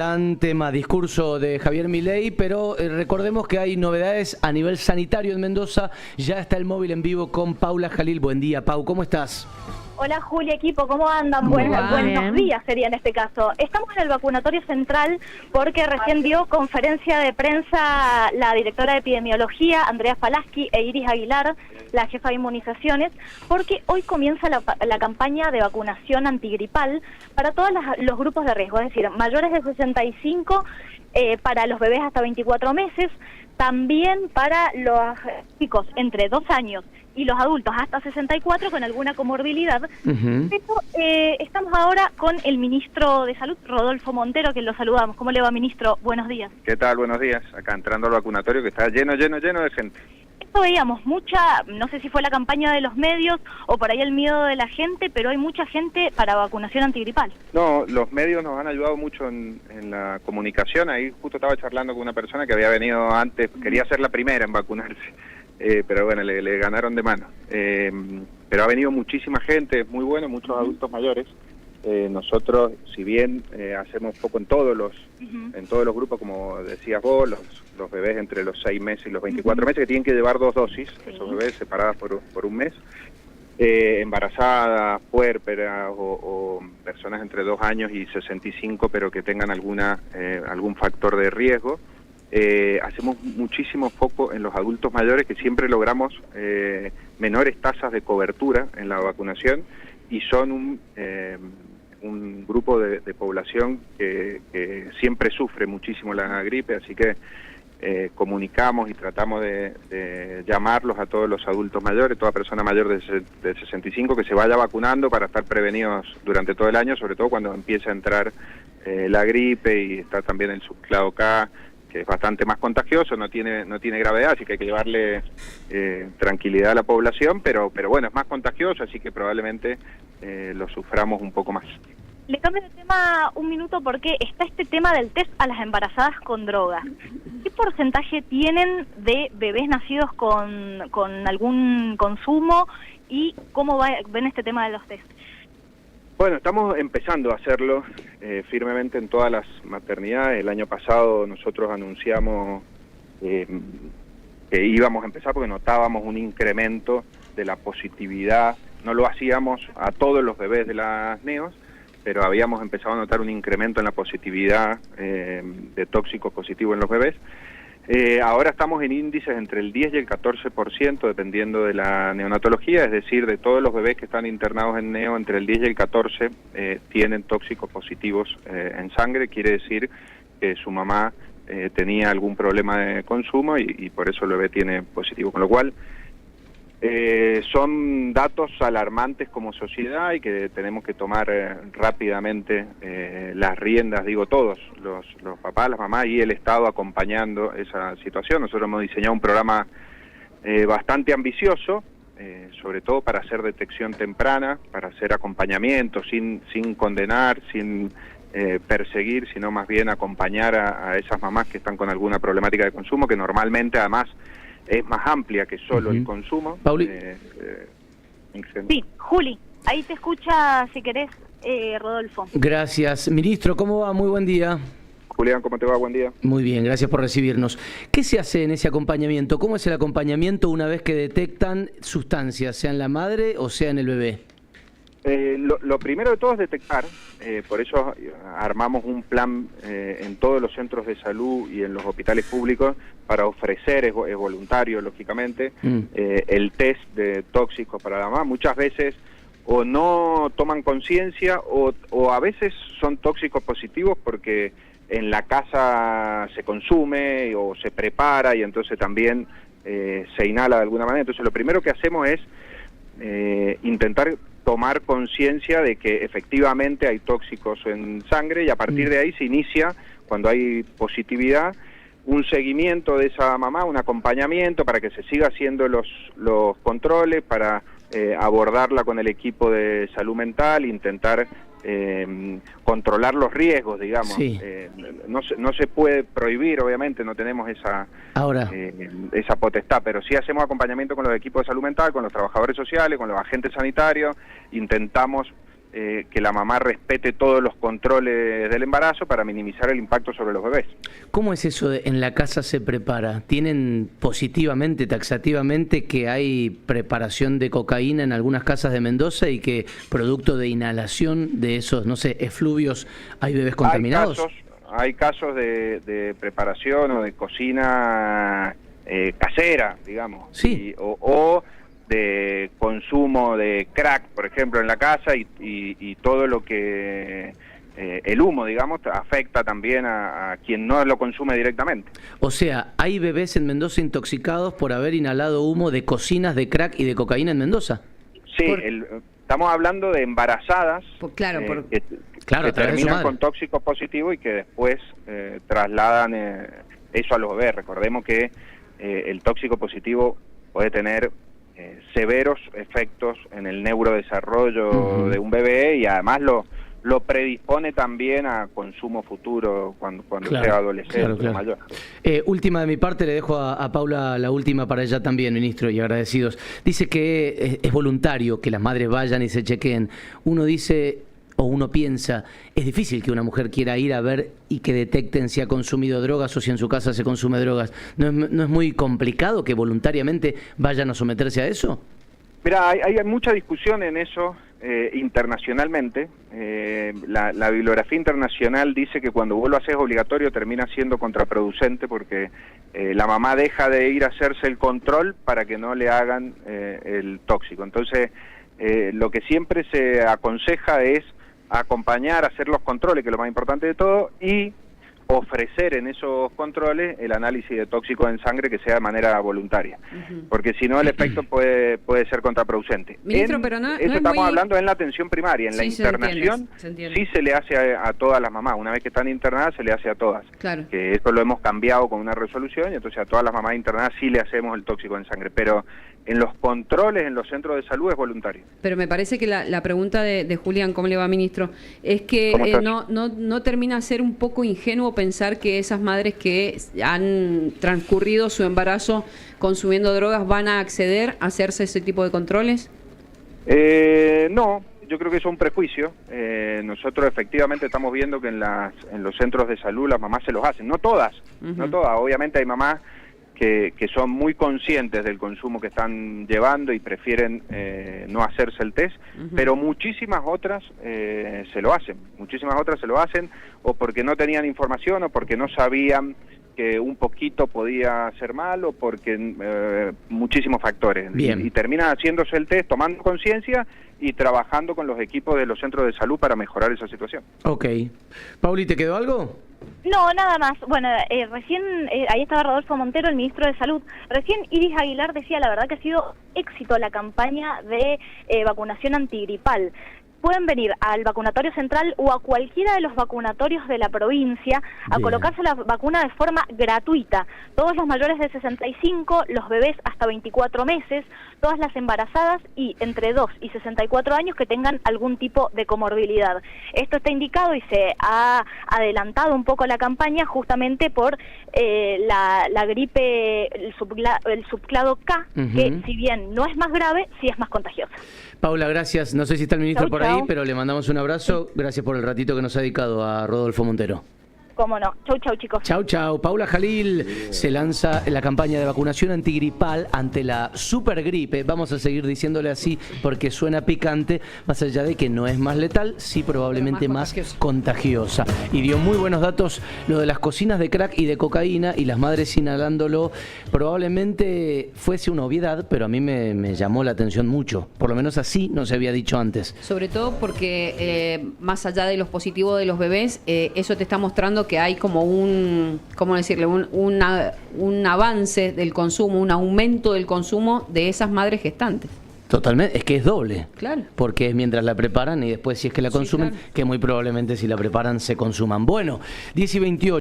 Gran tema, discurso de Javier Milei, pero recordemos que hay novedades a nivel sanitario en Mendoza. Ya está el móvil en vivo con Paula Jalil. Buen día, Pau, ¿cómo estás? Hola Julia, equipo, ¿cómo andan? Buenos días sería en este caso. Estamos en el vacunatorio central porque recién dio conferencia de prensa la directora de epidemiología, Andrea Falaschi, e Iris Aguilar, la jefa de inmunizaciones, porque hoy comienza la campaña de vacunación antigripal para todos los grupos de riesgo, es decir, mayores de 65, para los bebés hasta 24 meses, también para los chicos entre 2 años y los adultos hasta 64 con alguna comorbilidad. Estamos ahora con el ministro de Salud, Rodolfo Montero, que lo saludamos. ¿Cómo le va, ministro? Buenos días. ¿Qué tal? Buenos días. Acá entrando al vacunatorio que está lleno de gente. Esto veíamos mucha, no sé si fue la campaña de los medios o por ahí el miedo de la gente, pero hay mucha gente para vacunación antigripal. No, los medios nos han ayudado mucho en la comunicación. Ahí justo estaba charlando con una persona que había venido antes, quería ser la primera en vacunarse. Pero bueno, le ganaron de mano. Pero ha venido muchísima gente, muy bueno, muchos adultos mayores. Nosotros, si bien hacemos poco en todos los grupos, como decías vos, los bebés entre los 6 meses y los 24 meses, que tienen que llevar 2 dosis, esos bebés separadas por un mes, embarazadas, puérperas o personas entre 2 años y 65, pero que tengan algún factor de riesgo. Hacemos muchísimo foco en los adultos mayores, que siempre logramos menores tasas de cobertura en la vacunación, y son un grupo de población que siempre sufre muchísimo la gripe, así que comunicamos y tratamos de llamarlos a todos los adultos mayores, toda persona mayor de 65 que se vaya vacunando para estar prevenidos durante todo el año, sobre todo cuando empieza a entrar la gripe y está también el subclado K, que es bastante más contagioso, no tiene gravedad, así que hay que llevarle tranquilidad a la población, pero bueno, es más contagioso, así que probablemente lo suframos un poco más. Le cambio de tema un minuto porque está este tema del test a las embarazadas con droga. ¿Qué porcentaje tienen de bebés nacidos con algún consumo y cómo ven este tema de los test? Bueno, estamos empezando a hacerlo firmemente en todas las maternidades. El año pasado nosotros anunciamos que íbamos a empezar porque notábamos un incremento de la positividad. No lo hacíamos a todos los bebés de las neos, pero habíamos empezado a notar un incremento en la positividad de tóxicos positivos en los bebés. Ahora estamos en índices entre el 10 y el 14%, dependiendo de la neonatología, es decir, de todos los bebés que están internados en neo, entre el 10 y el 14 tienen tóxicos positivos en sangre. Quiere decir que su mamá tenía algún problema de consumo y por eso el bebé tiene positivo, con lo cual son datos alarmantes como sociedad y que tenemos que tomar rápidamente las riendas, digo todos, los papás, las mamás y el Estado acompañando esa situación. Nosotros hemos diseñado un programa bastante ambicioso, sobre todo para hacer detección temprana, para hacer acompañamiento sin condenar, sin perseguir, sino más bien acompañar a esas mamás que están con alguna problemática de consumo, que normalmente además es más amplia que solo el consumo. Pauli. Sí, Juli, ahí te escucha si querés, Rodolfo. Gracias. Ministro, ¿cómo va? Muy buen día. Julián, ¿cómo te va? Buen día. Muy bien, gracias por recibirnos. ¿Qué se hace en ese acompañamiento? ¿Cómo es el acompañamiento una vez que detectan sustancias, sea en la madre o sea en el bebé? Lo primero de todo es detectar, por eso armamos un plan en todos los centros de salud y en los hospitales públicos para ofrecer, es voluntario lógicamente, el test de tóxicos para la mamá. Muchas veces o no toman conciencia o a veces son tóxicos positivos porque en la casa se consume o se prepara y entonces también se inhala de alguna manera. Entonces lo primero que hacemos es intentar tomar conciencia de que efectivamente hay tóxicos en sangre y a partir de ahí se inicia, cuando hay positividad, un seguimiento de esa mamá, un acompañamiento para que se siga haciendo los controles, para abordarla con el equipo de salud mental, intentar controlar los riesgos, digamos. Sí. No se puede prohibir, obviamente, no tenemos esa potestad, pero sí hacemos acompañamiento con los equipos de salud mental, con los trabajadores sociales, con los agentes sanitarios, intentamos que la mamá respete todos los controles del embarazo para minimizar el impacto sobre los bebés. ¿Cómo es eso de en la casa se prepara? ¿Tienen positivamente, taxativamente, que hay preparación de cocaína en algunas casas de Mendoza y que producto de inhalación de esos, no sé, efluvios, hay bebés contaminados? Hay casos de preparación o de cocina casera, digamos, sí. o de consumo de crack, por ejemplo, en la casa y todo lo que el humo, digamos, afecta también a quien no lo consume directamente. O sea, ¿hay bebés en Mendoza intoxicados por haber inhalado humo de cocinas de crack y de cocaína en Mendoza? Sí, estamos hablando de embarazadas que terminan con tóxicos positivos y que después trasladan eso a los bebés. Recordemos que el tóxico positivo puede tener severos efectos en el neurodesarrollo de un bebé y además lo predispone también a consumo futuro cuando sea adolescente o mayor. Última de mi parte, le dejo a Paula la última para ella también, ministro, y agradecidos. Dice que es voluntario que las madres vayan y se chequeen. Uno dice, o uno piensa, es difícil que una mujer quiera ir a ver y que detecten si ha consumido drogas o si en su casa se consume drogas. ¿No es muy complicado que voluntariamente vayan a someterse a eso? Mira, hay mucha discusión en eso internacionalmente. La bibliografía internacional dice que cuando vos lo haces obligatorio termina siendo contraproducente porque la mamá deja de ir a hacerse el control para que no le hagan el tóxico. Entonces, lo que siempre se aconseja es acompañar, hacer los controles, que es lo más importante de todo, y ofrecer en esos controles el análisis de tóxicos en sangre que sea de manera voluntaria, porque si no el efecto puede ser contraproducente. Ministro, pero no estamos hablando en la atención primaria, en la internación sí se le hace a todas las mamás, una vez que están internadas se le hace a todas, que esto lo hemos cambiado con una resolución y entonces a todas las mamás internadas sí le hacemos el tóxico en sangre, pero en los controles en los centros de salud es voluntario. Pero me parece que la pregunta de Julián, ¿cómo le va, ministro? Es que no termina de ser un poco ingenuo pensar que esas madres que han transcurrido su embarazo consumiendo drogas van a acceder a hacerse ese tipo de controles. No, yo creo que eso es un prejuicio. Nosotros efectivamente estamos viendo que en los centros de salud las mamás se los hacen, no todas, obviamente hay mamás que son muy conscientes del consumo que están llevando y prefieren no hacerse el test, pero muchísimas otras se lo hacen, o porque no tenían información, o porque no sabían que un poquito podía hacer mal, o porque muchísimos factores. Y terminan haciéndose el test, tomando conciencia y trabajando con los equipos de los centros de salud para mejorar esa situación. Ok. Pauli, ¿te quedó algo? No, nada más. Bueno, recién, ahí estaba Rodolfo Montero, el ministro de Salud. Recién Iris Aguilar decía, la verdad que ha sido éxito la campaña de vacunación antigripal. Pueden venir al vacunatorio central o a cualquiera de los vacunatorios de la provincia a colocarse la vacuna de forma gratuita. Todos los mayores de 65, los bebés hasta 24 meses, todas las embarazadas y entre 2 y 64 años que tengan algún tipo de comorbilidad. Esto está indicado y se ha adelantado un poco la campaña justamente por la gripe, el subclado K, que si bien no es más grave, sí es más contagiosa. Paula, gracias. No sé si está el ministro por ahí, pero le mandamos un abrazo. Gracias por el ratito que nos ha dedicado a Rodolfo Montero. Cómo no. Chau, chicos. Chau. Paula Jalil se lanza en la campaña de vacunación antigripal ante la supergripe. Vamos a seguir diciéndole así porque suena picante, más allá de que no es más letal, sí probablemente más contagiosa. Y dio muy buenos datos lo de las cocinas de crack y de cocaína y las madres inhalándolo. Probablemente fuese una obviedad, pero a mí me llamó la atención mucho. Por lo menos así no se había dicho antes. Sobre todo porque más allá de los positivos de los bebés, eso te está mostrando que hay como un avance del consumo, un aumento del consumo de esas madres gestantes. Totalmente, es que es doble. Claro. Porque es mientras la preparan y después si es que la consumen, que muy probablemente si la preparan se consuman. Bueno, 10:28.